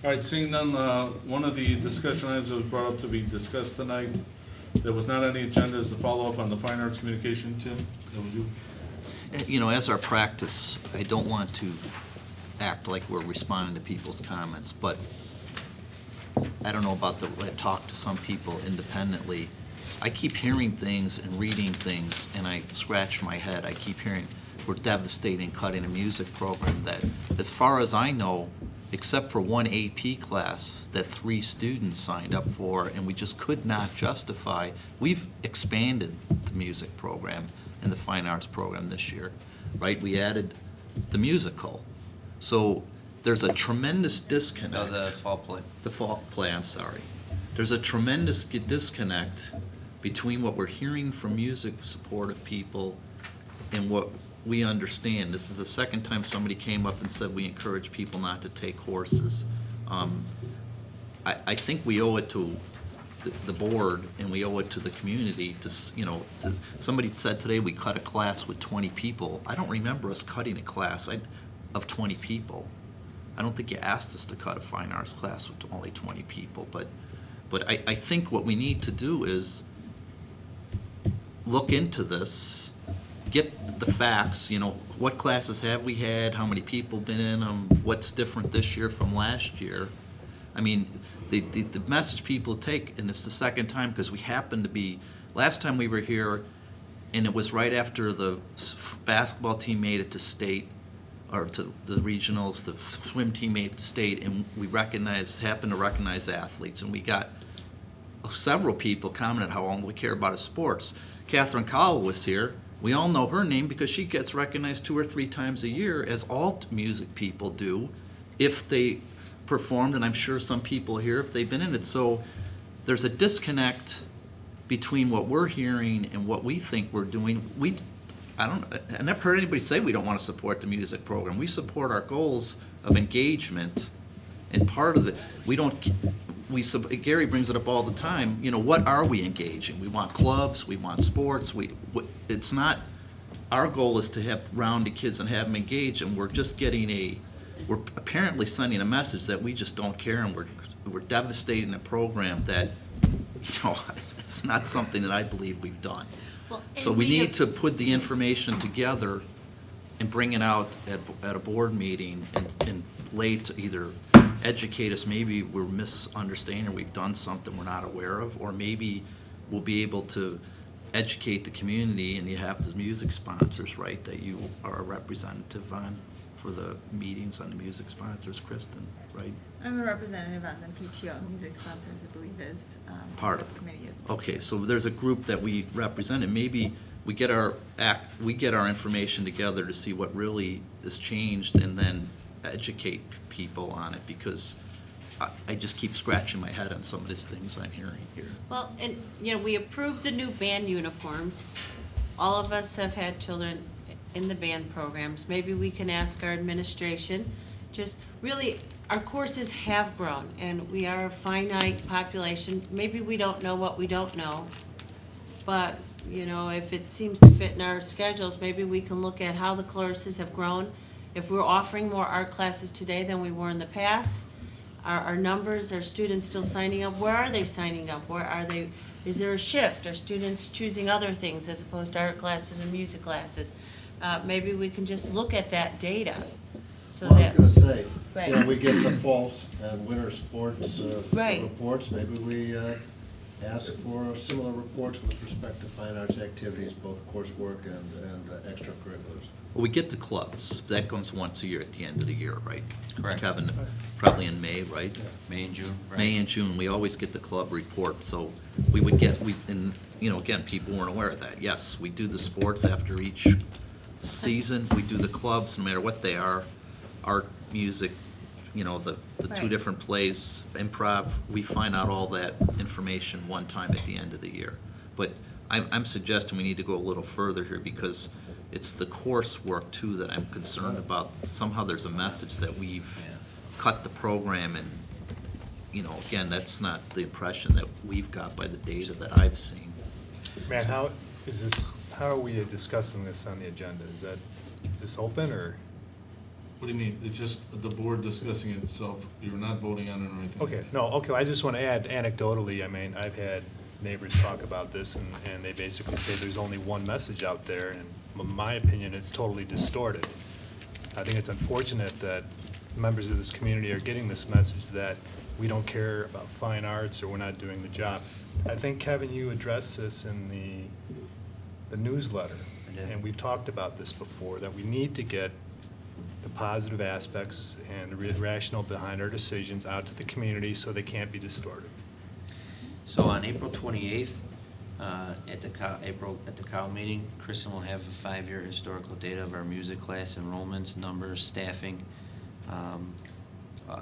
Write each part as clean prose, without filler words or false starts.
All right, seeing none, one of the discussion items that was brought up to be discussed tonight, that was not on the agenda, is the follow-up on the fine arts communication. Tim, that was you? You know, as our practice, I don't want to act like we're responding to people's comments, but I don't know about I talk to some people independently. I keep hearing things and reading things, and I scratch my head. I keep hearing we're devastating cutting a music program that, as far as I know, except for one AP class that 3 students signed up for, and we just could not justify. We've expanded the music program and the fine arts program this year, right? We added the musical. So there's a tremendous disconnect. No, the fall play. The fall play, I'm sorry. There's a tremendous disconnect between what we're hearing from music supportive people and what we understand. This is the second time somebody came up and said we encourage people not to take courses. I think we owe it to the board and we owe it to the community to, somebody said today we cut a class with 20 people. I don't remember us cutting a class of 20 people. I don't think you asked us to cut a fine arts class with only 20 people, but I think what we need to do is look into this, get the facts, what classes have we had, how many people been in them, what's different this year from last year. I mean, the message people take, and it's the second time because we happened to be, last time we were here, and it was right after the basketball team made it to state, or to the regionals, the swim team made it to state, and we happened to recognize athletes, and we got several people commented how all we care about is sports. Catherine Cowell was here. We all know her name because she gets recognized 2 or 3 times a year, as all music people do, if they performed, and I'm sure some people here, if they've been in it. So there's a disconnect between what we're hearing and what we think we're doing. I never heard anybody say we don't want to support the music program. We support our goals of engagement, and part of it, Gary brings it up all the time, what are we engaging? We want clubs, we want sports, it's not, our goal is to have round the kids and have them engage, and we're just we're apparently sending a message that we just don't care, and we're devastating a program that, it's not something that I believe we've done. Well, So we need to put the information together and bring it out at a board meeting and lay to either educate us, maybe we're misunderstanding, or we've done something we're not aware of, or maybe we'll be able to educate the community, and you have the music sponsors, right, that you are a representative on for the meetings on the music sponsors, Kristen, right? I'm a representative on the PTO, music sponsors, I believe is Part of it. subcommittee. Okay, so there's a group that we represent, and maybe we get our information together to see what really has changed, and then educate people on it, because I just keep scratching my head on some of these things I'm hearing here. Well, and, we approved the new band uniforms. All of us have had children in the band programs. Maybe we can ask our administration, just really, our courses have grown, and we are a finite population. Maybe we don't know what we don't know, but, if it seems to fit in our schedules, maybe we can look at how the courses have grown. If we're offering more art classes today than we were in the past, our numbers, are students still signing up? Where are they signing up? Where are they? Is there a shift? Are students choosing other things as opposed to art classes and music classes? Maybe we can just look at that data. So Well, I that, was gonna say, Right. we get the fall and winter sports Right. reports, maybe we ask for similar reports with respect to fine arts activities, both coursework and extracurriculars. Well, we get the clubs, that comes once a year at the end of the year, right? Correct. Kevin, probably in May, right? May and June, right? May and June, we always get the club report, so we would get, and, again, people weren't aware of that. Yes, we do the sports after each season, we do the clubs, no matter what they are, art, music, the 2 Right. different plays, improv, we find out all that information one time at the end of the year. But I'm suggesting we need to go a little further here, because it's the coursework too that I'm concerned about. Somehow there's a message that we've cut the program, and, again, that's not the impression that we've got by the data that I've seen. Matt, how are we discussing this on the agenda? Is this open, or? What do you mean? It's just the board discussing it itself. You're not voting on it or anything? Okay, no, okay, I just want to add anecdotally, I mean, I've had neighbors talk about this, and they basically say there's only one message out there, and in my opinion, it's totally distorted. I think it's unfortunate that members of this community are getting this message that we don't care about fine arts or we're not doing the job. I think, Kevin, you addressed this in the newsletter, and we've talked about this before, that we need to get the positive aspects and the rationale behind our decisions out to the community so they can't be distorted. So on April 28th, at the COW meeting, Kristen will have a 5-year historical data of our music class enrollments, numbers, staffing,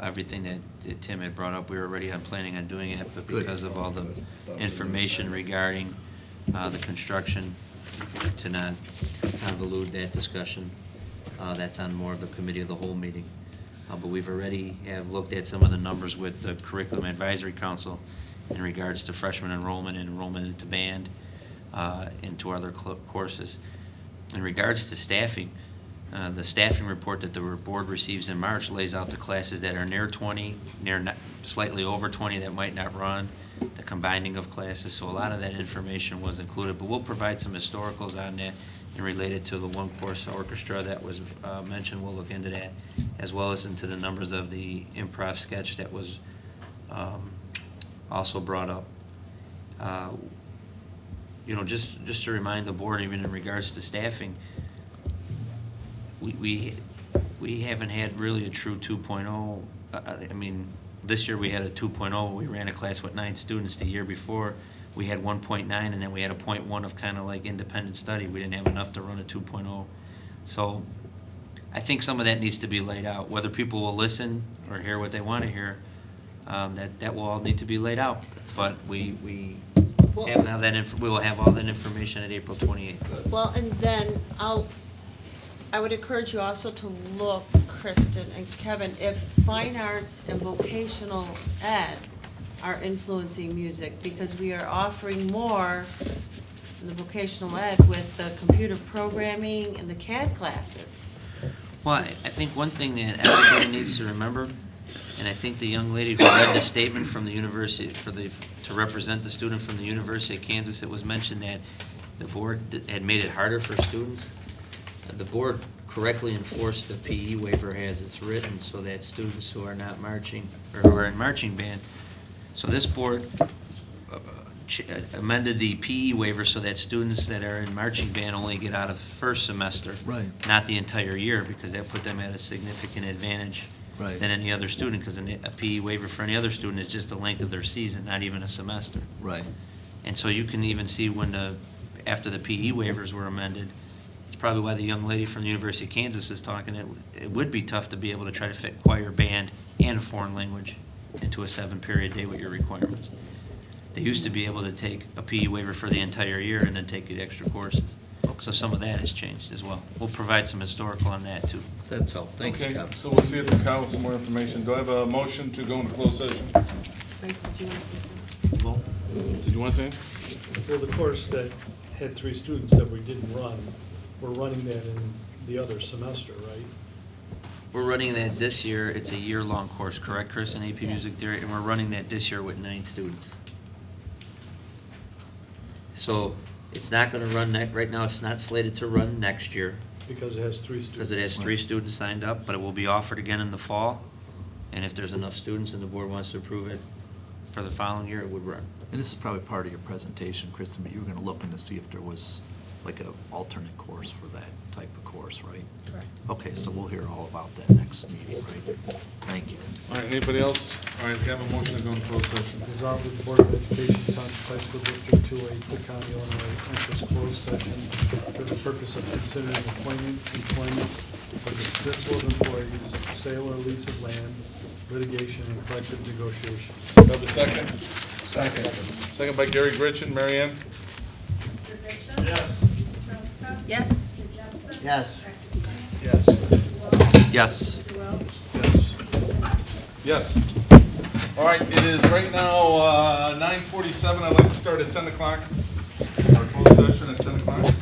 everything that Tim had brought up. We were already planning on doing it, but because of all the information regarding the construction, to not convolute that discussion, that's on more of the committee of the whole meeting. But we've already have looked at some of the numbers with the Curriculum Advisory Council in regards to freshman enrollment and enrollment into band, into other courses. In regards to staffing, the staffing report that the board receives in March lays out the classes that are near 20, slightly over 20 that might not run, the combining of classes. So a lot of that information was included, but we'll provide some historicals on that and related to the one-course orchestra that was mentioned. We'll look into that, as well as into the numbers of the improv sketch that was also brought up. You know, just to remind the board, even in regards to staffing, we haven't had really a true 2.0. I mean, this year we had a 2.0. We ran a class with 9 students. The year before we had 1.9, and then we had a 0.1 of kind of like independent study. We didn't have enough to run a 2.0. So I think some of that needs to be laid out. Whether people will listen or hear what they want to hear, that will all need to be laid out. But we have now that we will have all that information at April 28th. Well, and then I would encourage you also to look, Kristen and Kevin, if fine arts and vocational ed are influencing music, because we are offering more in the vocational ed with the computer programming and the CAD classes. Well, I think one thing that everybody needs to remember, and I think the young lady who read the statement from the university to represent the student from the University of Kansas, it was mentioned that the board had made it harder for students. The board correctly enforced the PE waiver as it's written, so that students who are not marching or who are in marching band. So this board amended the PE waiver so that students that are in marching band only get out of first semester, Right. not the entire year, because that put them at a significant advantage Right. than any other student, because a PE waiver for any other student is just the length of their season, not even a semester. Right. And so you can even see when after the PE waivers were amended, it's probably why the young lady from the University of Kansas is talking, it would be tough to be able to try to fit choir, band, and a foreign language into a 7-period day with your requirements. They used to be able to take a PE waiver for the entire year and then take the extra courses. So some of that has changed as well. We'll provide some historical on that too. That's all. Thanks, Okay, Kevin. so we'll see at the COW with some more information. Do I have a motion to go into closed session? Mike, did you want to say something? No? Did you want to say anything? Well, the course that had 3 students that we didn't run, we're running that in the other semester, right? We're running that this year. It's a year-long course, correct, Chris, in AP Music Theory? And we're running that this year with 9 students. So it's not going to run right now. It's not slated to run next year Because it has 3 students. because it has 3 students signed up, but it will be offered again in the fall. And if there's enough students and the board wants to approve it for the following year, it would run. And this is probably part of your presentation, Kristen, but you were going to look into see if there was like an alternate course for that type of course, right? Correct. Okay, so we'll hear all about that next meeting, right? Thank you. All right, anybody else? All right, can I have a motion to go into closed session? Resolved that the Board of Education, Township High School District 2A, Cook County, Illinois, enters closed session for the purpose of considering appointment, employment, or dismissal of employees, sale or lease of land, litigation, and collective negotiations. Do I have a second? Second. Second by Gary Gritchen. Mary Ann? Mr. Grayson? Yes. Ms. Ruska? Yes. Mr. Johnson? Yes. Yes. Yes. Mr. Welch? Yes. Yes. All right, it is right now 9:47. I'd like to start at 10 o'clock. Our closed session at 10 o'clock.